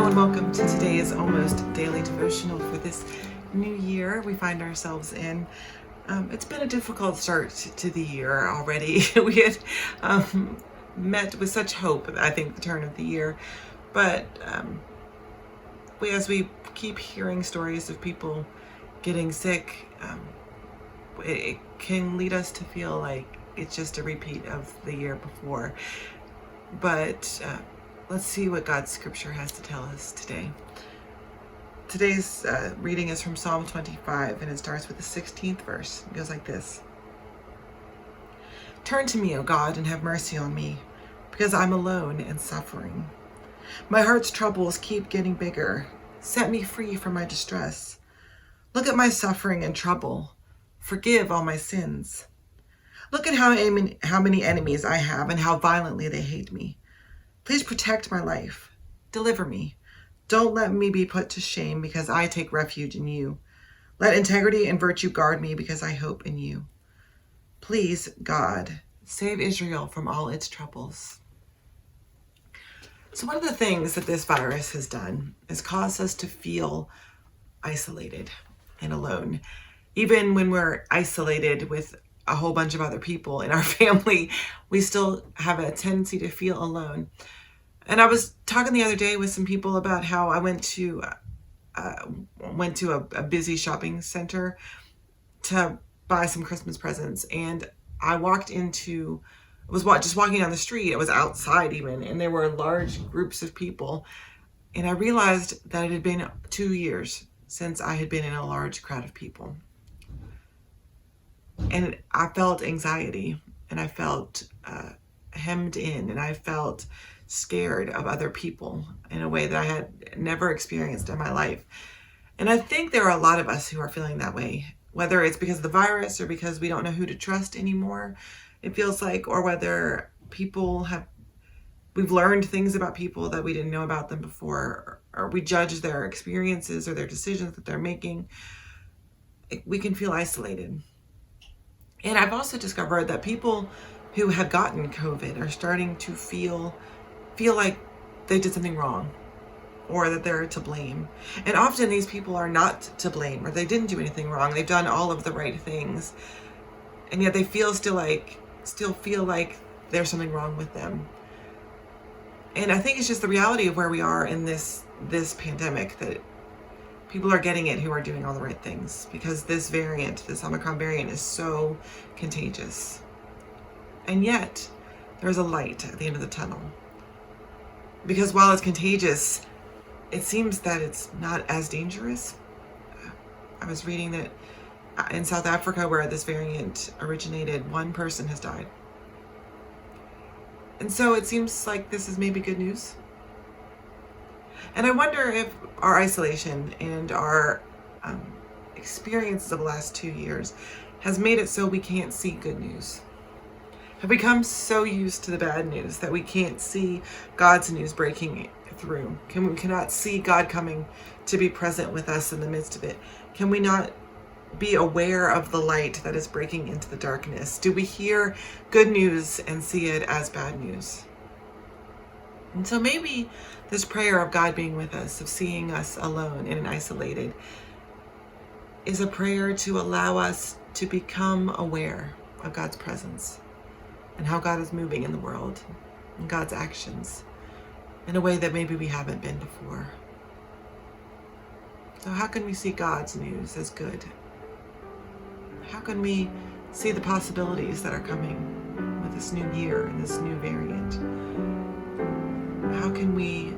and welcome to today's almost daily devotional for this new year we find ourselves in. It's been a difficult start to the year already. We had met with such hope, I think, the turn of the year, but as we keep hearing stories of people getting sick, it can lead us to feel like it's just a repeat of the year before. But let's see what God's scripture has to tell us today. Today's reading is from Psalm 25, and it starts with the 16th verse. It goes like this. Turn to me, O God, and have mercy on me, because I'm alone and suffering. My heart's troubles keep getting bigger. Set me free from my distress. Look at my suffering and trouble. Forgive all my sins. Look at how many enemies I have and how violently they hate me. Please protect my life. Deliver me. Don't let me be put to shame because I take refuge in you. Let integrity and virtue guard me because I hope in you. Please, God, save Israel from all its troubles. So one of the things that this virus has done is caused us to feel isolated and alone. Even when we're isolated with a whole bunch of other people in our family, we still have a tendency to feel alone. And I was talking the other day with some people about how I went to a busy shopping center to buy some Christmas presents, and I was just walking down the street. It was outside even, and there were large groups of people, and I realized that it had been 2 years since I had been in a large crowd of people. And I felt anxiety, and I felt hemmed in, and I felt scared of other people in a way that I had never experienced in my life. And I think there are a lot of us who are feeling that way, whether it's because of the virus or because we don't know who to trust anymore, it feels like, or whether we've learned things about people that we didn't know about them before, or we judge their experiences or their decisions that they're making. We can feel isolated. And I've also discovered that people who have gotten COVID are starting to feel like they did something wrong or that they're to blame. And often these people are not to blame, or they didn't do anything wrong. They've done all of the right things. And yet they still feel like there's something wrong with them. And I think it's just the reality of where we are in this pandemic, that people are getting it who are doing all the right things, because this Omicron variant is so contagious. And yet there's a light at the end of the tunnel. Because while it's contagious, it seems that it's not as dangerous. I was reading that in South Africa, where this variant originated, 1 person has died. And so it seems like this is maybe good news. And I wonder if our isolation and our experiences of the last 2 years has made it so we can't see good news. Have become so used to the bad news that we can't see God's news breaking through. We cannot see God coming to be present with us in the midst of it? Can we not be aware of the light that is breaking into the darkness? Do we hear good news and see it as bad news? And so maybe this prayer of God being with us, of seeing us alone and isolated, is a prayer to allow us to become aware of God's presence and how God is moving in the world and God's actions in a way that maybe we haven't been before. So how can we see God's news as good? How can we see the possibilities that are coming with this new year and this new variant? How can we